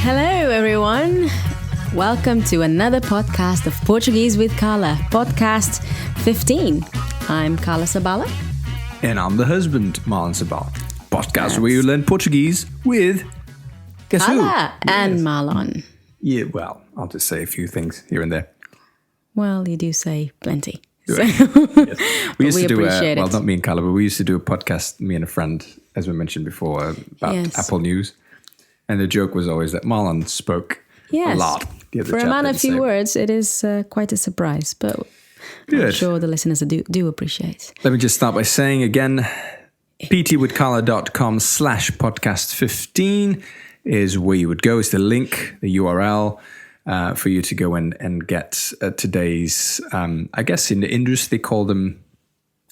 Hello, everyone. Welcome to another podcast of Portuguese with Carla, podcast 15. I'm Carla Sabala. And I'm the husband, Marlon Sabala. Podcast where you learn Portuguese with... Guess Carla who? and Yes. Marlon. Yeah, well, I'll just say a few things here and there. Well, you do say plenty. Do So, Yes. We used to do appreciate well, it. not me and Carla, but we used to do a podcast, me and a friend, as we mentioned before, about Yes. Apple News. And the joke was always that Marlon spoke Yes. a lot. The other For a chap man of didn't few say- words, it is quite a surprise, but I'm Good. sure the listeners do appreciate. Let me just start by saying again, ptwithcarla.com/podcast15 is where you would go. It's the link, the URL for you to go and get today's, I guess in the industry they call them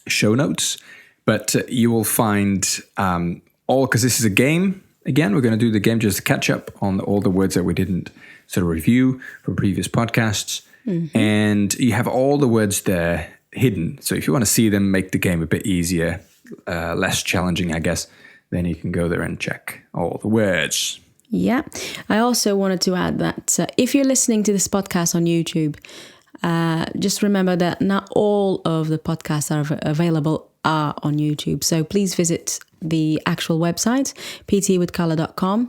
show notes. But you will find all, because this is a game. Again, we're going to do the game just to catch up on all the words that we didn't sort of review from previous podcasts. Mm-hmm. And you have all the words there hidden. So if you want to see them, make the game a bit easier, less challenging, I guess, then you can go there and check all the words. Yeah. I also wanted to add that if you're listening to this podcast on YouTube, just remember that not all of the podcasts are available are on YouTube. So please visit the actual website, ptwithcarla.com/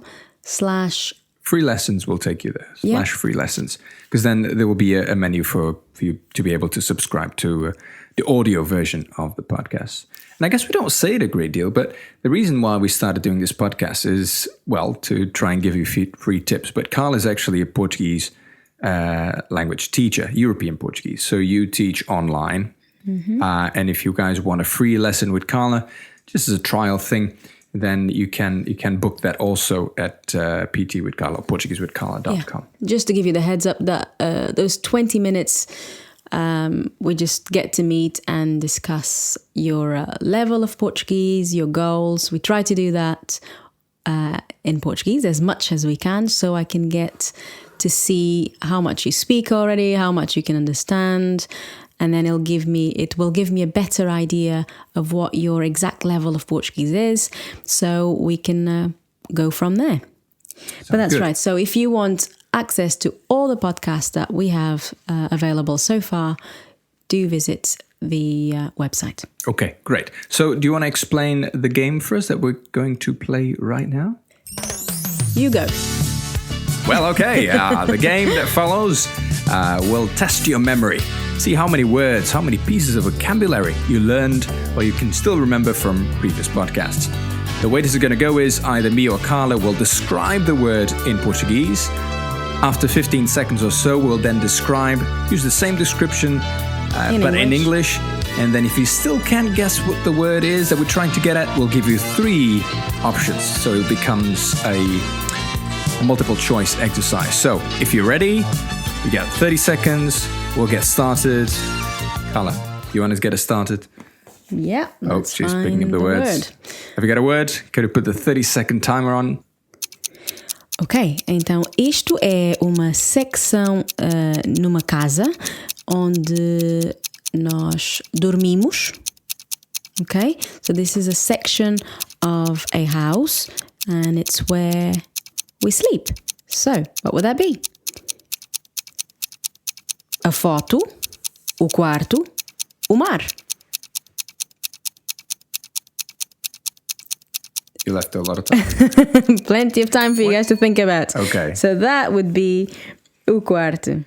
Free lessons will take you there, Yeah. /free lessons. Because then there will be a menu for you to be able to subscribe to the audio version of the podcast. And I guess we don't say it a great deal, but the reason why we started doing this podcast is, well, to try and give you free tips. But Carl is actually a Portuguese language teacher, European Portuguese. So you teach online. Mm-hmm. And if you guys want a free lesson with Carla, just as a trial thing, then you can book that also at PT with Carla, PortugueseWithCarla.com. Yeah. Just to give you the heads up that those 20 minutes, we just get to meet and discuss your level of Portuguese, your goals. We try to do that in Portuguese as much as we can, so I can get to see how much you speak already, how much you can understand. And then it will give me a better idea of what your exact level of Portuguese is, so we can go from there. But that's good. right. So if you want access to all the podcasts that we have available so far, do visit the website. Okay, great. So do you want to explain the game for us that we're going to play right now? You go. Well, okay. The game that follows will test your memory. See how many words, how many pieces of vocabulary you learned or you can still remember from previous podcasts. The way this is going to go is either me or Carla will describe the word in Portuguese. After 15 seconds or so, we'll then use the same description, but in English. And then if you still can't guess what the word is that we're trying to get at, we'll give you 3 options. So it becomes a multiple choice exercise. So if you're ready, you got 30 seconds. We'll get started. Carla, you want to get us started? Yeah. Oh, she's picking up the words. Have you got a word? Can you put the 30-second timer on? Ok, então isto é uma secção numa casa onde nós dormimos. Okay, so this is a section of a house and it's where we sleep. So, what would that be? A foto, o quarto, o mar. You left a lot of time. Plenty of time for you guys to think about. Okay. So that would be o quarto.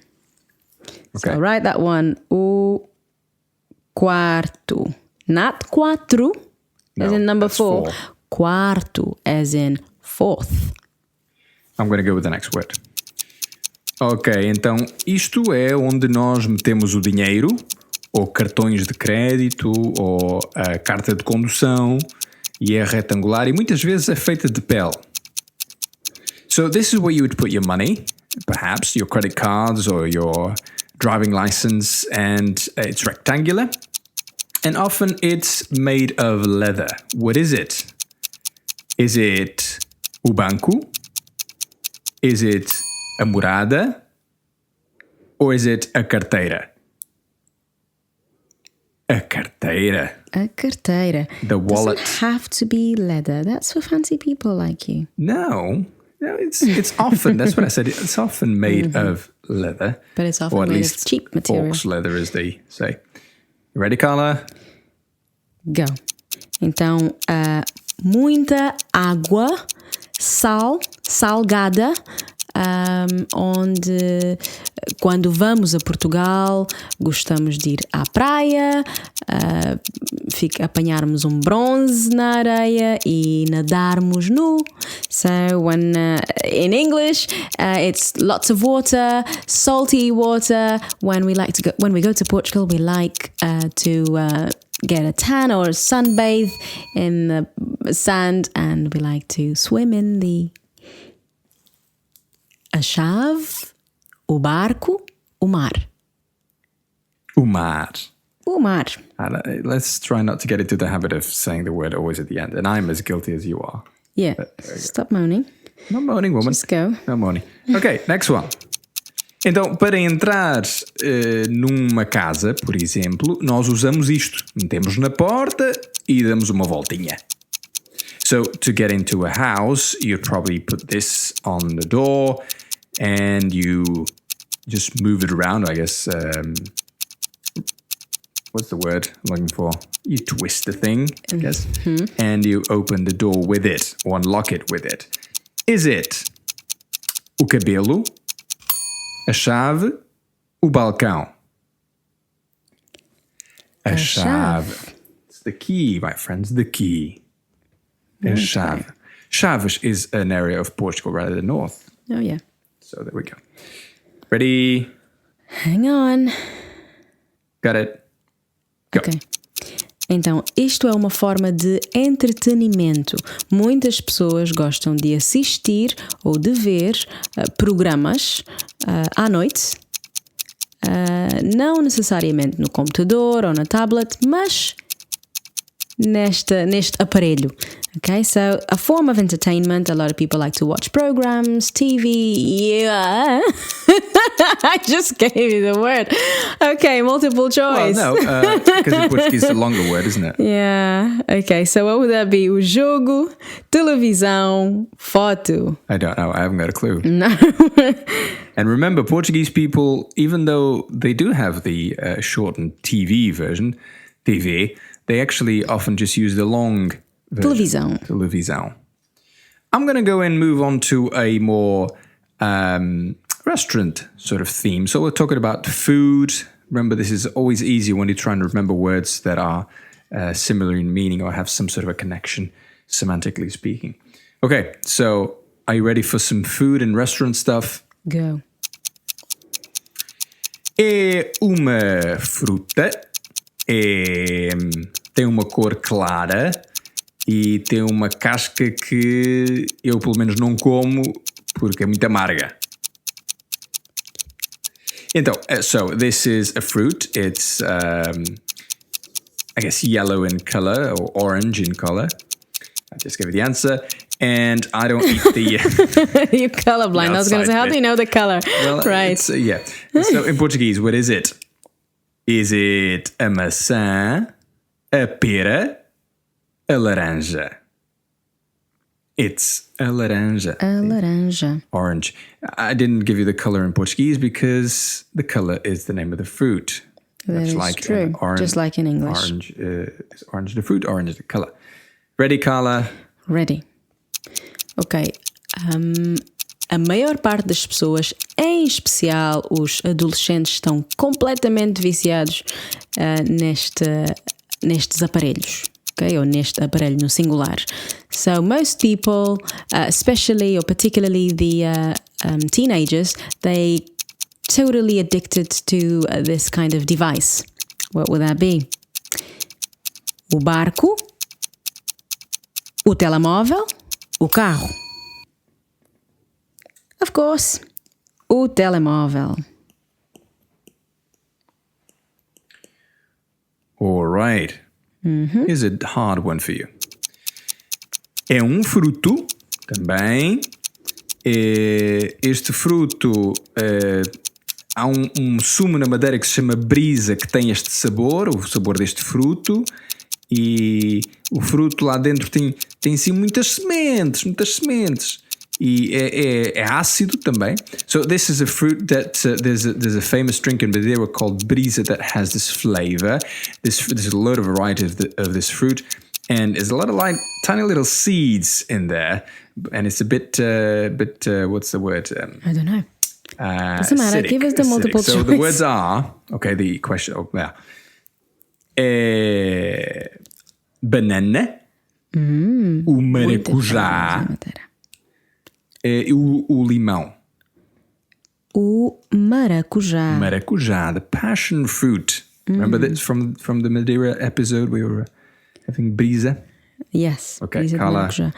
Okay. So write that one. O quarto. Not quatro, as in number 4. Quarto, as in 4th. I'm going to go with the next word. Ok, então isto é onde nós metemos o dinheiro, ou cartões de crédito, ou a carta de condução, e é retangular e muitas vezes é feita de pele. So this is where you would put your money, perhaps your credit cards or your driving license, and it's rectangular. And often it's made of leather. What is it? Is it o banco? Is it a morada? Or is it a carteira? A carteira. A carteira. The wallet. Doesn't have to be leather. That's for fancy people like you. No. No, it's often, that's what I said, it's often made of leather. But it's often or at made least of cheap material. Orcs leather, as they say. You ready, Carla? Go. Então, muita água, sal, salgada, onde quando vamos a Portugal gostamos de ir à praia, apanharmos um bronze na areia e nadarmos nu. So when in English it's lots of water, salty water. When we go to Portugal, we like to get a tan or sunbathe in the sand, and we like to swim in a chave, o barco, o mar. O mar. O mar. Let's try not to get into the habit of saying the word always at the end. And I'm as guilty as you are. Yeah. Stop moaning. Not moaning, woman. Just go. No moaning. Okay, next one. Então, para entrar numa casa, por exemplo, nós usamos isto. Metemos na porta e damos uma voltinha. So, to get into a house, you'd probably put this on the door and you just move it around, I guess. What's the word I'm looking for? You twist the thing, I guess, and you open the door with it, or unlock it with it. Is it o cabelo, a chave, o balcão? A chave. It's the key, my friends, the key. A chave. Chaves is an area of Portugal rather than north. Oh, yeah. So there we go. Ready? Hang on. Got it. Go. Ok. Então, isto é uma forma de entretenimento. Muitas pessoas gostam de assistir ou de ver programas à noite. Não necessariamente no computador ou na tablet, mas neste aparelho. Okay, so a form of entertainment. A lot of people like to watch programs, TV. Yeah. I just gave you the word. Okay, multiple choice. Well, no, because in Portuguese it's a longer word, isn't it? Yeah. Okay, so what would that be? O jogo, televisão, foto. I don't know. I haven't got a clue. No. And remember, Portuguese people, even though they do have the shortened TV version, TV, they actually often just use the long version. Televisão. I'm going to go and move on to a more restaurant sort of theme. So we're talking about food. Remember, this is always easier when you're trying to remember words that are similar in meaning or have some sort of a connection, semantically speaking. Okay, so are you ready for some food and restaurant stuff? Go. É uma fruta, tem uma cor clara e tem uma casca que eu pelo menos não como porque é muito amarga. Então, so this is a fruit. It's, I guess, yellow in color or orange in color. I just gave you the answer. And I don't eat the... You're colorblind. I was going to say, how do you know the color? Well, right. Yeah. So in Portuguese, what is it? Is it a maçã, a pera, a laranja? It's a laranja. A laranja. Orange. I didn't give you the color in Portuguese because the color is the name of the fruit. That is like true. Orange, just like in English. Orange is orange the fruit, orange is the color. Ready, Carla? Ready. Ok. A maior parte das pessoas, em especial os adolescentes, estão completamente viciados nestes aparelhos. Okay, or neste aparelho no singular. So most people, especially or particularly the teenagers, they totally addicted to this kind of device. What would that be? O barco, o telemóvel, o carro. Of course, o telemóvel. All right. Here's a hard one for you. É um fruto também. Este fruto, há um sumo na madeira que se chama brisa, que tem este sabor, o sabor deste fruto. E o fruto lá dentro tem sim muitas sementes. E é ácido também. So this is a fruit that there's a famous drink in Madeira called brisa that has this flavor. There's a lot of variety of this fruit, and there's a lot of tiny little seeds in there, and it's a bit what's the word? I don't know. Doesn't matter. Acidic, Give us the multiple so choice. the words are the question. Banana, o maracujá, o limão. O maracujá. Maracujá, the passion fruit. Remember this from the Madeira episode we were having brisa? Yes. Okay, brisa de Carla, maracujá.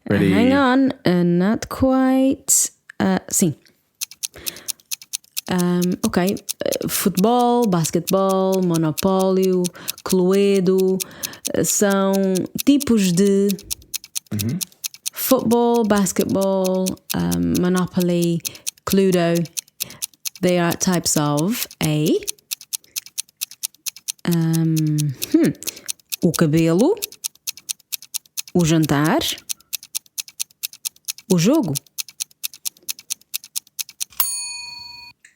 ready? Hang on. Not quite. Sim. Ok. Futebol, basquetebol, monopólio, cluedo são tipos de football, basketball, Monopoly, Cluedo. They are types of o cabelo, o jantar, o jogo.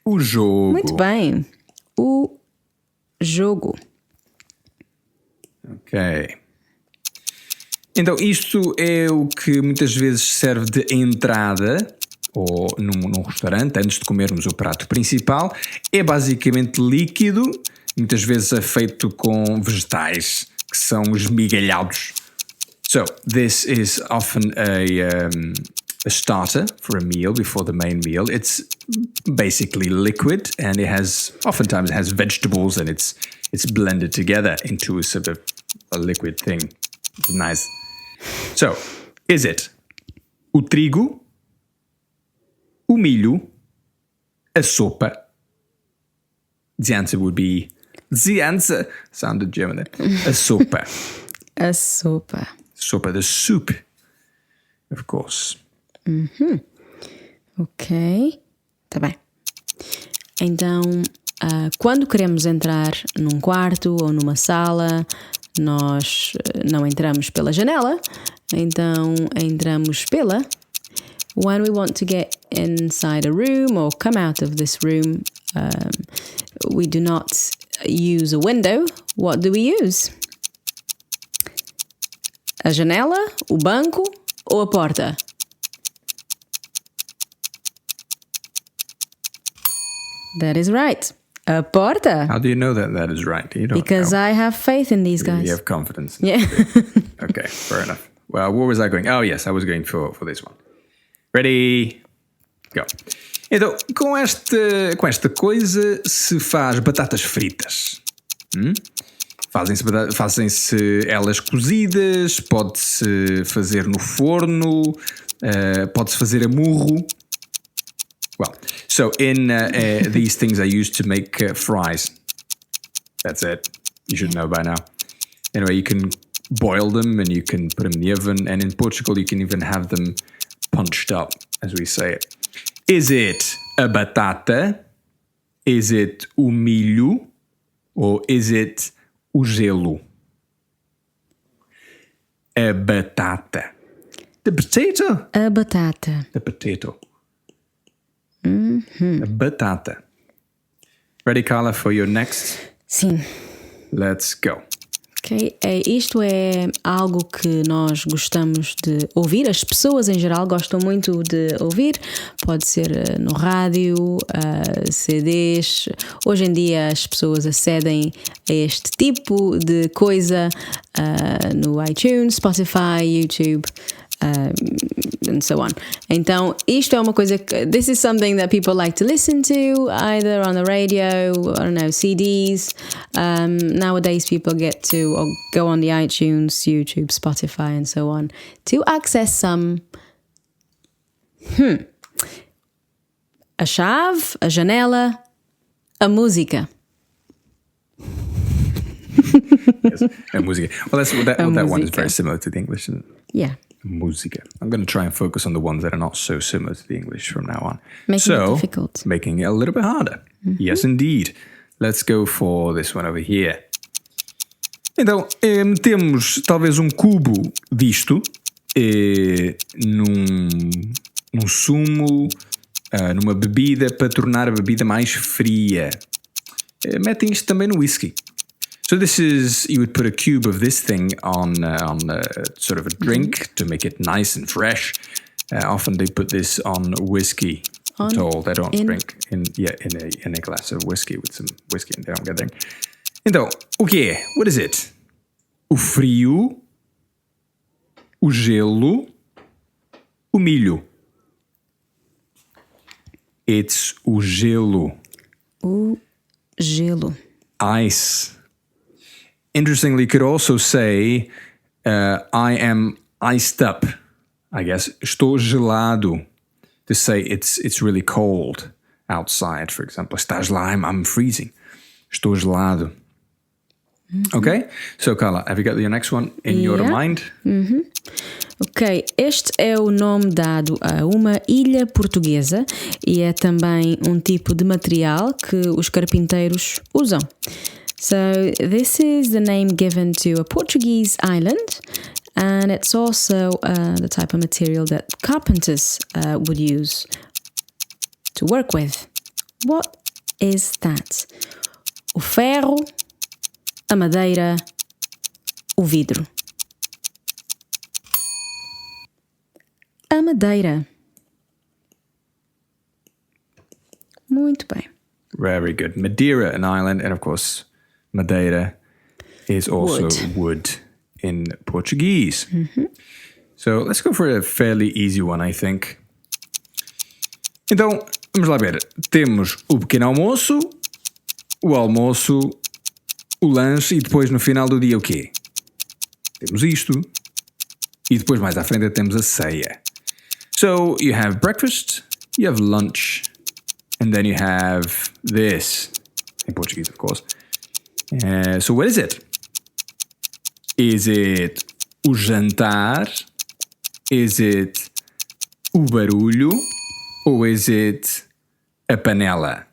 O jogo. Muito bem. O jogo. Ok. Então, isto é o que muitas vezes serve de entrada ou num restaurante, antes de comermos o prato principal. É basicamente líquido, muitas vezes é feito com vegetais que são esmigalhados. So, this is often a starter for a meal before the main meal. It's basically liquid, and oftentimes it has vegetables, and it's blended together into a sort of a liquid thing. Nice. So, is it o trigo, o milho, a sopa? The answer would be sounded German there. A sopa. A sopa. Sopa, the soup, of course. Ok. Tá bem. Então, quando queremos entrar num quarto ou numa sala, nós não entramos pela janela, então entramos pela. When we want to get inside a room or come out of this room, we do not use a window. What do we use? A janela, o banco ou a porta? That is right. A porta. How do you know that is right? You don't Because know. I have faith in these guys. You have confidence. Yeah. Okay, fair enough. Well, where was I going? Oh, yes, I was going for this one. Ready? Go. Então, com esta coisa se faz batatas fritas. Fazem-se elas cozidas, pode-se fazer no forno, pode-se fazer a murro. Well, so in these things are used to make fries. That's it. You should know by now. Anyway, you can boil them and you can put them in the oven. And in Portugal, you can even have them punched up, as we say it. Is it a batata? Is it o milho? Or is it o gelo? A batata. The potato? A batata. The potato. A batata. Ready, Carla, for your next? Sim. Let's go. Ok. Isto é algo que nós gostamos de ouvir. As pessoas em geral gostam muito de ouvir. Pode ser no rádio, CDs. Hoje em dia as pessoas acedem a este tipo de coisa no iTunes, Spotify, YouTube. And so on. Então, isto é uma coisa que... This is something that people like to listen to, either on the radio, I don't know, CDs. Nowadays, people get to go on the iTunes, YouTube, Spotify, and so on to access some... A chave, a janela, a música. Yes, a música. Well, that one is very similar to the English, isn't it? Yeah. Música. I'm going to try and focus on the ones that are not so similar to the English from now on. Making it difficult. Making it a little bit harder. Yes, indeed. Let's go for this one over here. Então, metemos talvez um cubo disto num sumo, numa bebida, para tornar a bebida mais fria. Metem isto também no whisky. So this is, you would put a cube of this thing on sort of a drink to make it nice and fresh. Often they put this on whiskey. I'm told. I don't drink in a glass of whiskey with some whiskey in there. I'm getting. Então, o que é? What is it? O frio, o gelo, o milho. It's o gelo. O gelo. Ice. Interestingly, you could also say, I am iced up. I guess, estou gelado. To say it's really cold outside, for example. Estás lá, I'm freezing. Estou gelado. Okay? So, Carla, have you got your next one in your mind? Ok, este é o nome dado a uma ilha portuguesa e é também um tipo de material que os carpinteiros usam. So, this is the name given to a Portuguese island, and it's also the type of material that carpenters would use to work with. What is that? O ferro, a madeira, o vidro. A madeira. Muito bem. Very good. Madeira, an island, and of course, Madeira is also wood in Portuguese. So let's go for a fairly easy one, I think. Então, vamos lá ver. Temos o pequeno almoço, o almoço, o lanche e depois no final do dia o quê? Temos isto. E depois mais à frente temos a ceia. So you have breakfast, you have lunch, and then you have this. In Portuguese, of course. So what is it? Is it o jantar? Is it o barulho? Ou is it a panela?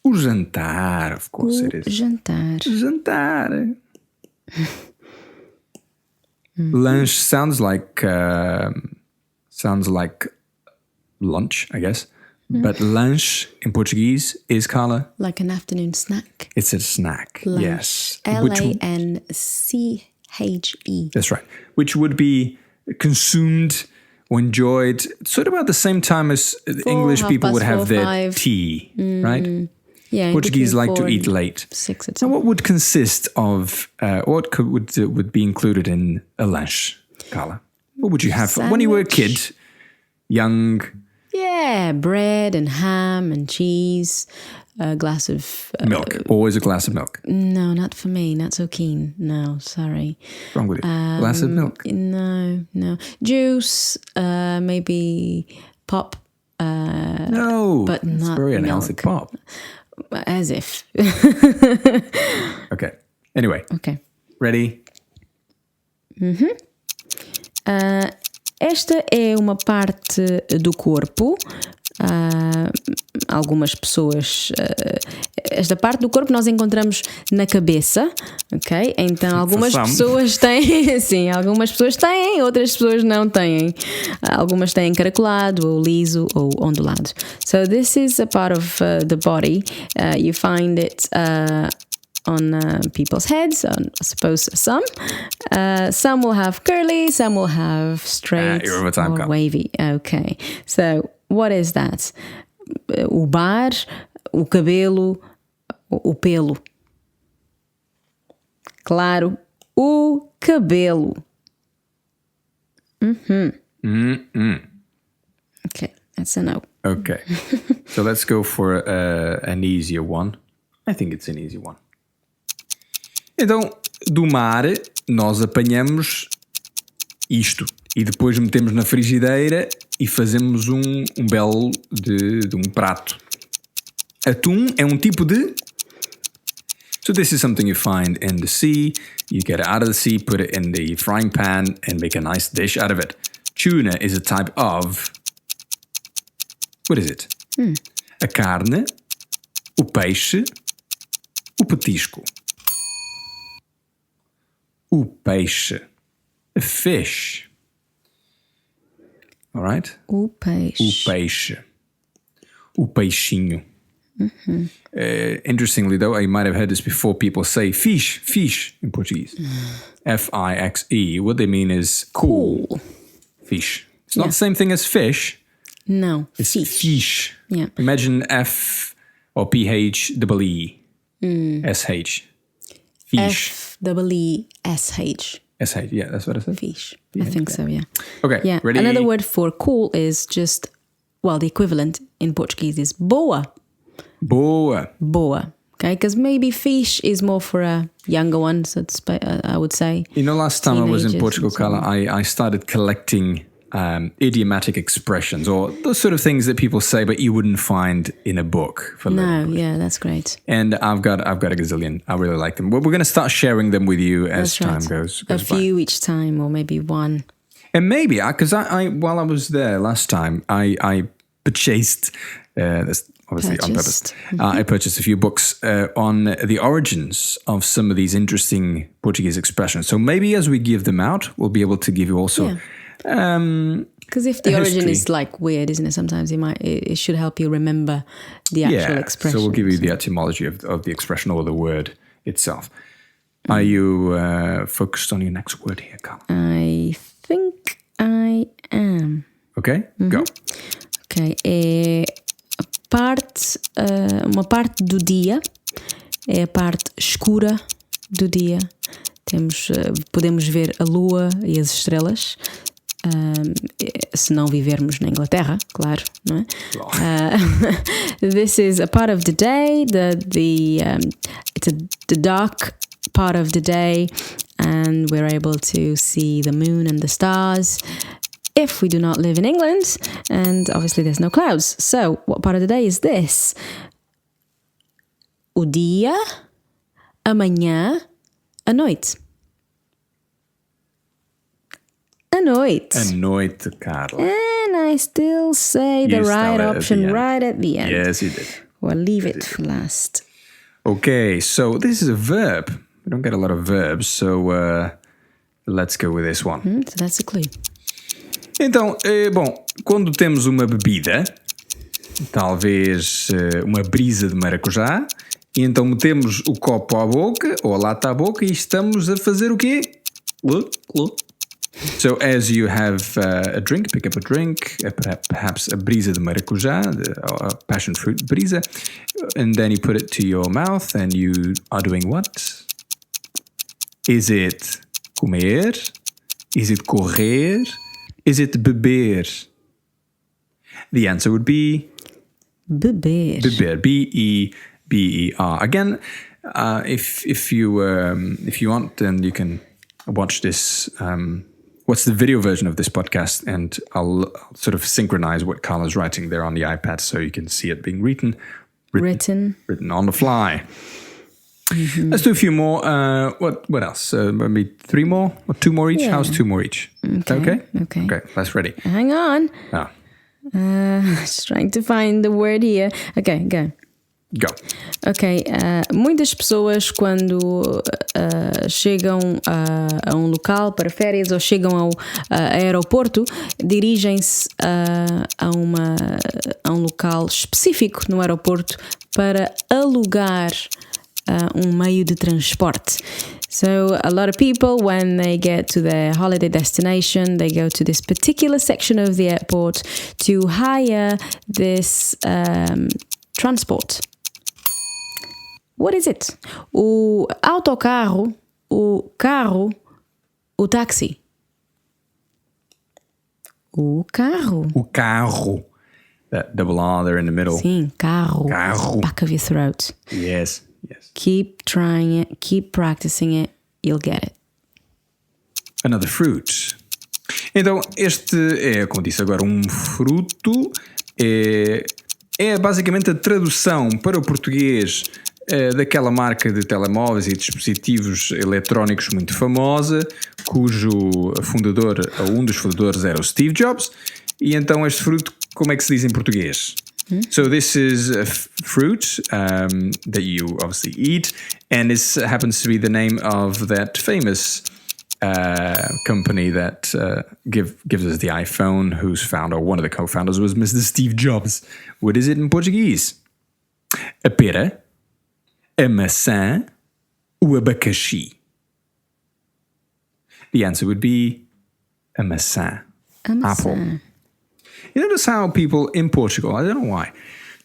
O jantar, of course it is. Jantar. Jantar. Lunch sounds like lunch, I guess. But lunch in Portuguese is, Carla? Like an afternoon snack. It's a snack, Lunch. yes. Lanche. That's right. Which would be consumed or enjoyed sort of about the same time as English people would have their tea, right? Yeah, Portuguese like to eat late. 6 at So what would consist of, would be included in a lunch, Carla? What would you have when you were a kid, young? Yeah, bread and ham and cheese, a glass of... milk, always a glass of milk. No, not for me, not so keen. No, sorry. What's wrong with it? Glass of milk? No. Juice, maybe pop. No, but it's not very unhealthy milk. pop. As if. Okay. Anyway. Okay. Ready? Esta é uma parte do corpo. Algumas pessoas. Esta parte do corpo nós encontramos na cabeça, ok? Então algumas pessoas têm, sim, algumas pessoas têm, outras pessoas não têm. Algumas têm encaracolado, ou liso, ou ondulado. So this is a part of the body. You find it on people's heads, I suppose some. Some will have curly, some will have straight or wavy. Okay, so what is that? O bar, o cabelo, o pelo. Claro, o cabelo. Okay, that's a no. Okay, so let's go for an easier one. I think it's an easy one. Então, do mar, nós apanhamos isto e depois metemos na frigideira e fazemos um belo de um prato. Atum é um tipo de... So this is something you find in the sea. You get it out of the sea, put it in the frying pan and make a nice dish out of it. Tuna is a type of... What is it? A carne, o peixe, o petisco. O peixe. A fish. All right? O peixe. O peixe. O peixinho. Interestingly, though, I might have heard this before. People say fish in Portuguese. F-I-X-E. What they mean is cool. Fish. It's not the same thing as fish. No, It's fish. Yeah. Imagine F or P-H-E-E. S-H. Fish. F-E-E-S-H. S-H, yeah, that's what I said. Fish. I think so, yeah. Okay, Yeah. ready? Another word for cool is just, well, the equivalent in Portuguese is boa. Boa. Boa. Okay, because maybe fish is more for a younger one, so I would say. You know, last time I was in Teenagers Portugal, and so on. Carla, I started collecting idiomatic expressions or those sort of things that people say, but you wouldn't find in a book. For No, yeah, that's great. And I've got a gazillion. I really like them. Well, we're going to start sharing them with you as That's right. time goes A by. few each time, or maybe one. And maybe, because I while I was there last time, I purchased, that's obviously on purpose, I purchased a few books on the origins of some of these interesting Portuguese expressions. So maybe as we give them out, we'll be able to give you also... Because if the origin history. is like weird, isn't it? Sometimes it should help you remember the actual expression. So we'll give you the etymology of the expression or the word itself. Are you focused on your next word here, Carla? I think I am. Okay, go. Ok, é uma parte do dia, é a parte escura do dia. Podemos ver a lua e as estrelas, se não vivermos na Inglaterra, claro, não é? This is a part of the day, it's the dark part of the day, and we're able to see the moon and the stars. If we do not live in England, and obviously there's no clouds. So, what part of the day is this? O dia, a manhã, a noite. A noite. A noite, Carla. And I still say the You right spell it at option the end. right at the end. Yes, you did. We'll leave it for last. Okay, so this is a verb. We don't get a lot of verbs, so let's go with this one. So that's a clue. Então, bom, quando temos uma bebida, talvez uma brisa de maracujá, e então metemos o copo à boca, ou a lata à boca, e estamos a fazer o quê? So as you have a drink, pick up a drink, perhaps a brisa de maracujá, a passion fruit brisa, and then you put it to your mouth and you are doing what? Is it comer? Is it correr? Is it beber? The answer would be... Beber. Beber. B-E-B-E-R. Again, if you want, then you can watch this... what's the video version of this podcast? And I'll sort of synchronize what Carla's writing there on the iPad so you can see it being written on the fly. Mm-hmm. Let's do a few more. What else? Maybe 3 more or 2 more each? Yeah. How's 2 more each? Okay. Okay, that's ready. Hang on. Just trying to find the word here. Okay, go. Go. Ok, muitas pessoas quando chegam a um local para férias ou chegam ao aeroporto dirigem-se a um local específico no aeroporto para alugar um meio de transporte. So a lot of people, when they get to their holiday destination, they go to this particular section of the airport to hire this transport. What is it? O autocarro, o carro, o táxi. O carro. O carro. That double R there in the middle. Sim, carro. Carro. Back of your throat. Yes. Keep trying it, keep practicing it, you'll get it. Another fruit. Então, este é, como disse agora, um fruto. É basicamente a tradução para o português daquela marca de telemóveis e dispositivos eletrónicos muito famosa, cujo fundador, um dos fundadores era o Steve Jobs. E então este fruto, como é que se diz em português? So this is a fruit that you obviously eat, and this happens to be the name of that famous company that gives us the iPhone, whose founder, one of the co-founders, was Mr. Steve Jobs. What is it in Portuguese? A pera, a maçã, o abacaxi? The answer would be a maçã. Apple. You notice how people in Portugal, I don't know why,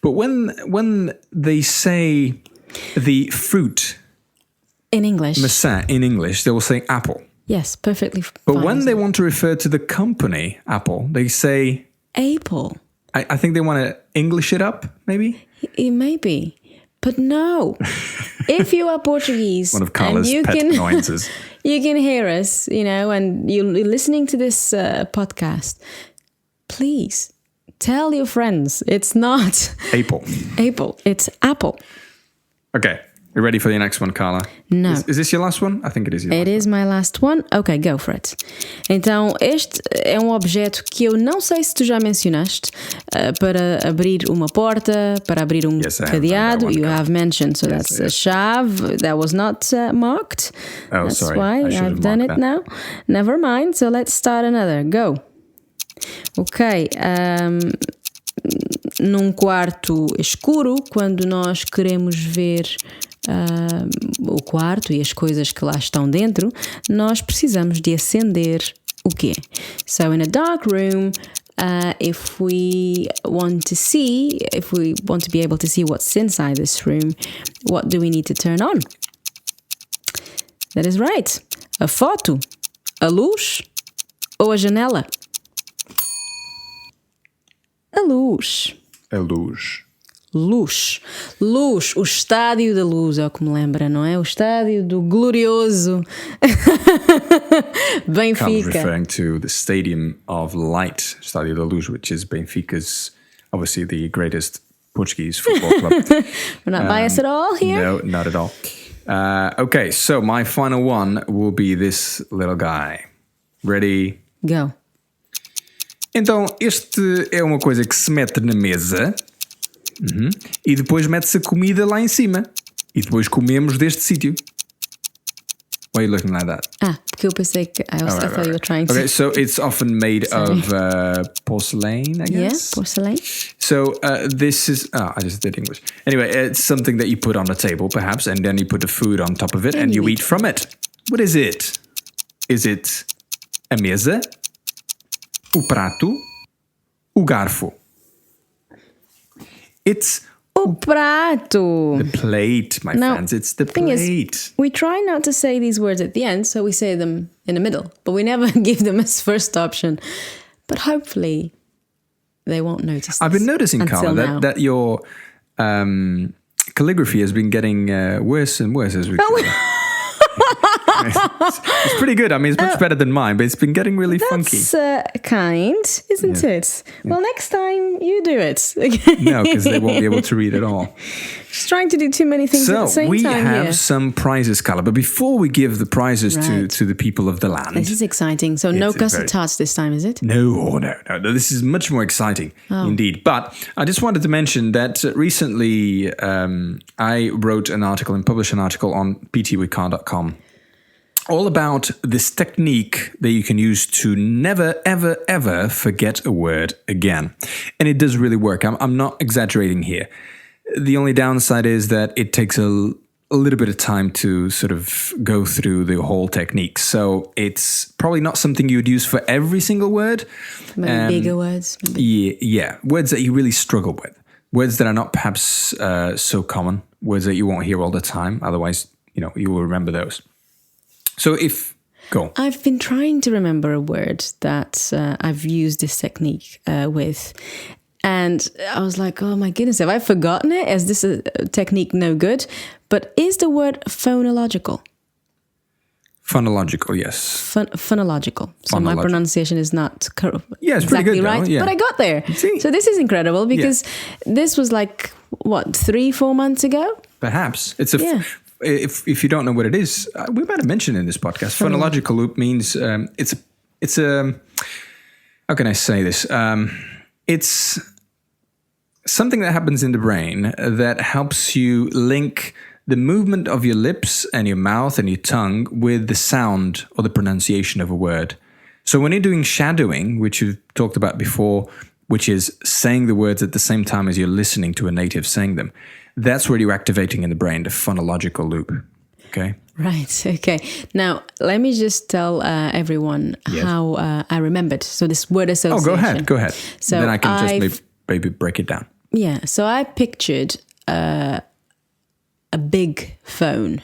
but when they say the fruit in English, maçã in English, they will say apple. Yes, perfectly fine. But when they want to refer to the company Apple, they say Apple. I think they want to English it up, maybe? It may be. But no. If you are Portuguese, one of Carla's pet annoyances. You can hear us, and you're listening to this podcast. Please tell your friends it's not Apple. Apple. It's Apple. Okay. You ready for the next one, Carla? No. Is this your last one? I think it is your last one. It is my last one. Okay, go for it. Então, este é um objeto que eu não sei se tu já mencionaste para abrir uma porta, para abrir cadeado. You have mentioned, so that's a chave. That was not marked. Oh, that's sorry. Why I've done it now. Never mind. So let's start another. Go. Ok. Num quarto escuro, quando nós queremos ver o quarto e as coisas que lá estão dentro, nós precisamos de acender o quê? So in a dark room, if we want to be able to see what's inside this room, what do we need to turn on? That is right. A foto, a luz ou a janela? A luz. A luz. Luz. Luz. O estádio da luz, é o que me lembra, não é? O estádio do glorioso Benfica. Referring to the Stadium of Light, Estádio da Luz, which is Benfica's, obviously the greatest Portuguese football club. We're not biased at all here? No, not at all. Okay, so my final one will be this little guy. Ready? Go. Então, este é uma coisa que se mete na mesa e depois mete-se a comida lá em cima. E depois comemos deste sítio. Why are you looking like that? Porque eu pensei que... I thought you were trying to... Okay, so it's often made of porcelain, I guess? Yeah, porcelain. So this is... I just did English. Anyway, it's something that you put on the table, perhaps, and then you put the food on top of it and you eat from it. What is it? Is it a mesa? O prato, o garfo. It's o prato. The plate, my friends. It's the plate. We try not to say these words at the end, so we say them in the middle. But we never give them as first option. But hopefully they won't notice. I've been noticing, Carla, that your calligraphy has been getting worse and worse as we go. It's pretty good. I mean, it's much better than mine, but it's been getting really funky. That's kind, isn't it? Yeah. Well, next time you do it. No, because they won't be able to read at all. Just trying to do too many things at the same time. So we have some prizes, Carla. But before we give the prizes to the people of the land, this is exciting. So no custard tarts this time, is it? No. This is much more exciting indeed. But I just wanted to mention that recently I wrote an article and published an article on ptwithcar.com. All about this technique that you can use to never, ever, ever forget a word again. And it does really work. I'm not exaggerating here. The only downside is that it takes a little bit of time to sort of go through the whole technique. So it's probably not something you would use for every single word. Maybe bigger words. Maybe. Yeah. Words that you really struggle with. Words that are not perhaps so common. Words that you won't hear all the time. Otherwise, you will remember those. So go. I've been trying to remember a word that I've used this technique with. And I was like, oh my goodness, have I forgotten it? Is this a technique no good? But is the word phonological? Phonological, yes. Phonological. So my pronunciation is not it's exactly pretty good, right. Yeah. But I got there. See? So this is incredible because this was like, 3-4 months ago? Perhaps. It's If you don't know what it is, we might have mentioned in this podcast. Phonological loop means it's a how can I say this? It's something that happens in the brain that helps you link the movement of your lips and your mouth and your tongue with the sound or the pronunciation of a word. So when you're doing shadowing, which you've talked about before, which is saying the words at the same time as you're listening to a native saying them, that's where you're activating in the brain the phonological loop. Okay? Right. Okay. Now, let me just tell everyone how I remembered. So this word association. Oh, go ahead. So then I can just maybe break it down. Yeah. So I pictured a big phone,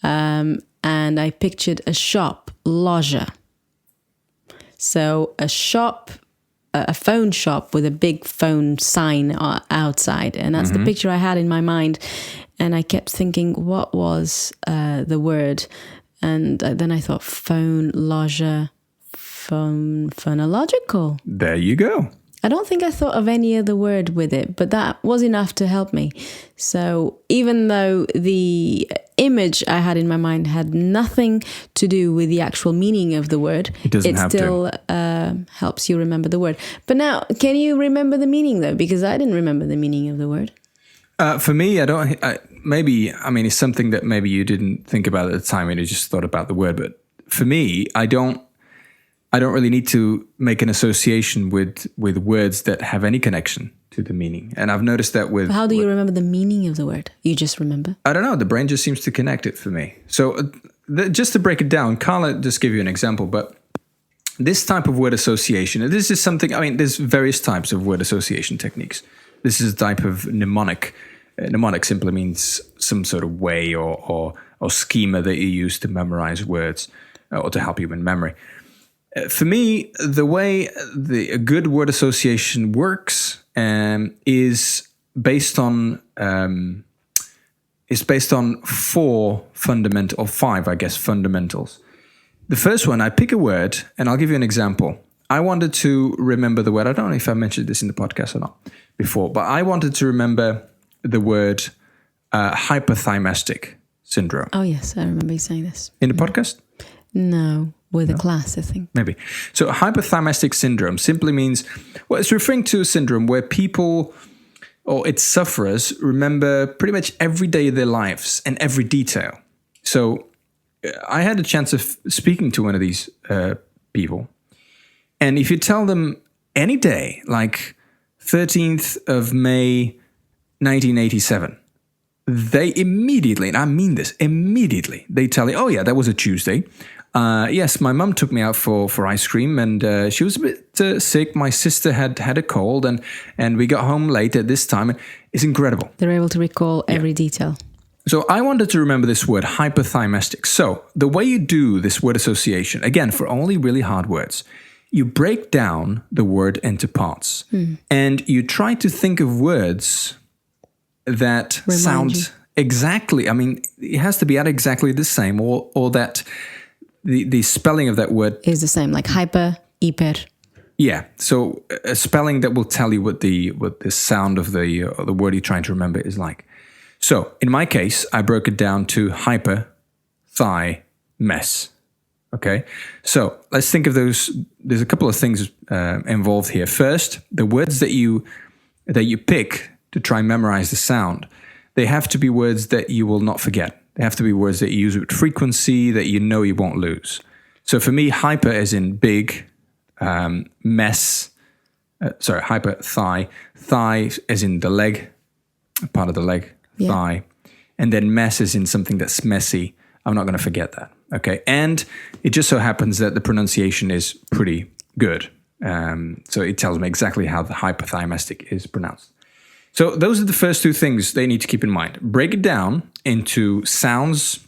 and I pictured a shop, loja. So a shop, a phone shop with a big phone sign outside, and that's the picture I had in my mind. And I kept thinking, what was the word? And then I thought, phone, loja, phonological. There you go. I don't think I thought of any other word with it, but that was enough to help me. So even though the image I had in my mind had nothing to do with the actual meaning of the word, it still helps you remember the word. But now, can you remember the meaning though? Because I didn't remember the meaning of the word. For me, it's something that maybe you didn't think about at the time and you just thought about the word. But for me, I don't really need to make an association with words that have any connection to the meaning. And I've noticed that with... How do you remember the meaning of the word? You just remember? I don't know. The brain just seems to connect it for me. So just to break it down, Carla just give you an example, but this type of word association, this is something, there's various types of word association techniques. This is a type of mnemonic. Mnemonic simply means some sort of way or schema that you use to memorize words or to help you in memory. For me, the way a good word association works is based on five fundamentals. The first one, I pick a word, and I'll give you an example. I wanted to remember the word. I don't know if I mentioned this in the podcast or not before, but I wanted to remember the word hypothymastic syndrome. Oh, yes, I remember you saying this. In the podcast? No, with a class, I think. Maybe. So hypothymastic syndrome simply means, it's referring to a syndrome where people or its sufferers remember pretty much every day of their lives and every detail. So I had a chance of speaking to one of these people. And if you tell them any day, like 13th of May, 1987, they immediately, and I mean this, immediately, they tell you, oh yeah, that was a Tuesday. Yes, my mum took me out for ice cream and she was a bit sick. My sister had a cold and we got home late at this time. It's incredible. They're able to recall every detail. So I wanted to remember this word, hypothymastic. So the way you do this word association, again, for only really hard words, you break down the word into parts and you try to think of words that sound exactly, it has to be at exactly the same or that the spelling of that word is the same, like hyper, hyper. Yeah, so a spelling that will tell you what the sound of the word you're trying to remember is like. So in my case, I broke it down to hyper, thigh, mess. Okay, so let's think of those. There's a couple of things involved here. First, the words that you pick to try and memorize the sound, they have to be words that you will not forget. They have to be words that you use with frequency that you know you won't lose. So for me, hyper as in big, hyper, thigh as in the leg, part of the leg, thigh, and then mess as in something that's messy. I'm not going to forget that. Okay, and it just so happens that the pronunciation is pretty good. So it tells me exactly how the hypothymastic is pronounced. So those are the first two things they need to keep in mind. Break it down into sounds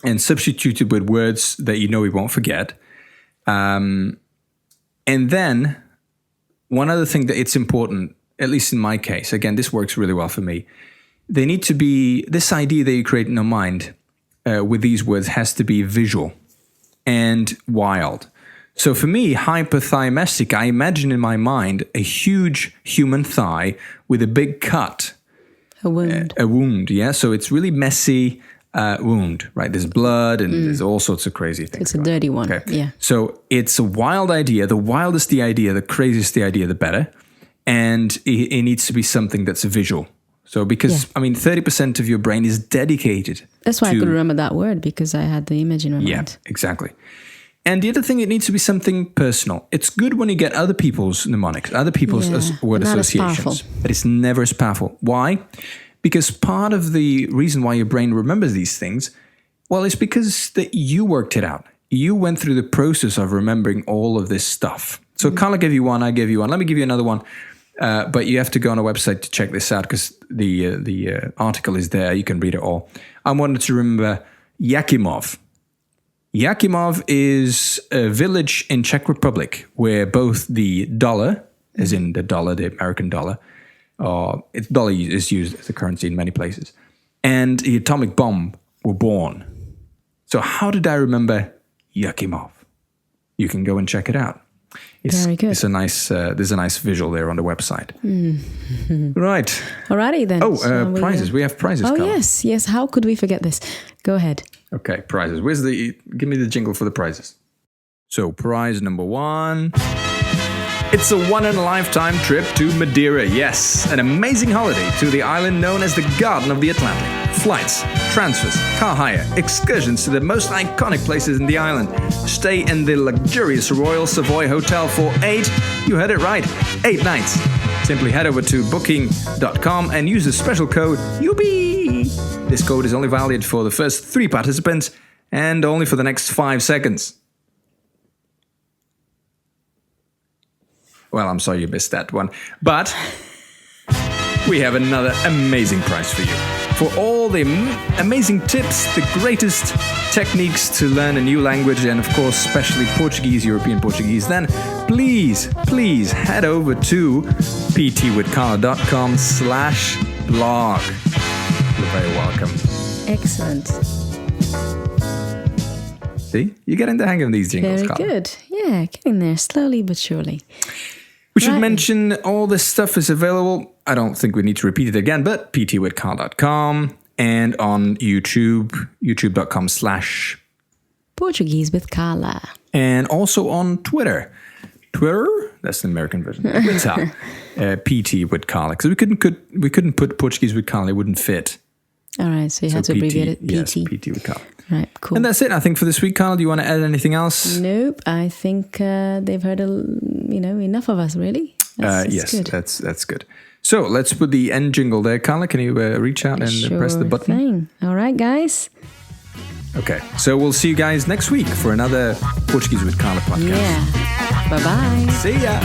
and substitute it with words that you know we won't forget. And then one other thing that it's important, at least in my case, again, this works really well for me. They need to be, this idea that you create in your mind with these words has to be visual and wild. So for me, hypothymastic, I imagine in my mind a huge human thigh with a big cut. A wound. A wound, yeah. So it's really messy wound, right? There's blood and there's all sorts of crazy things. It's a dirty one, yeah. So it's a wild idea. The wildest the idea, the craziest the idea, the better. And it needs to be something that's visual. So because, 30% of your brain is dedicated. That's why I could remember that word, because I had the image in my mind. Yeah, exactly. And the other thing, it needs to be something personal. It's good when you get other people's mnemonics, other people's word associations. But it's never as powerful. Why? Because part of the reason why your brain remembers these things, well, it's because that you worked it out. You went through the process of remembering all of this stuff. So Carla gave you one, I gave you one. Let me give you another one. But you have to go on a website to check this out because the article is there. You can read it all. I wanted to remember Yakimov. Yakimov is a village in Czech Republic where both the dollar, as in the dollar, the American dollar, dollar is used as a currency in many places, and the atomic bomb were born. So how did I remember Yakimov? You can go and check it out. Very good. It's a nice. There's a nice visual there on the website. Right. Alrighty then. Prizes. We have prizes. Oh, Carla. yes. How could we forget this? Go ahead. Okay, prizes. Give me the jingle for the prizes. So, prize number 1. It's a once-in-a-lifetime trip to Madeira. Yes, an amazing holiday to the island known as the Garden of the Atlantic. Flights, transfers, car hire, excursions to the most iconic places in the island. Stay in the luxurious Royal Savoy Hotel for 8, you heard it right, 8 nights. Simply head over to booking.com and use the special code YOUBIE. This code is only valid for the first 3 participants and only for the next 5 seconds. Well, I'm sorry you missed that one, but we have another amazing prize for you. For all the amazing tips, the greatest techniques to learn a new language, and of course, especially Portuguese, European Portuguese, then please head over to ptwithcarla.com/blog. You're very welcome. Excellent. See? You're getting the hang of these jingles, Carla. Very good. Yeah, getting there slowly but surely. We should mention all this stuff is available. I don't think we need to repeat it again, but ptwithcarla.com and on YouTube, youtube.com/ Portuguese with Carla. And also on Twitter. Twitter? That's the American version. Twitter. PT with Carla. Because we couldn't put Portuguese with Carla. It wouldn't fit. All right, so you had to abbreviate it. PT. Yes, PT with Carla. Right, cool. And that's it, I think, for this week. Carla, do you want to add anything else? Nope. I think they've heard enough of us, really. Yes, good. That's good. So let's put the end jingle there. Carla, can you reach out and press the button? Thing. All right, guys. Okay, so we'll see you guys next week for another Portuguese with Carla podcast. Yeah. Bye-bye. See ya.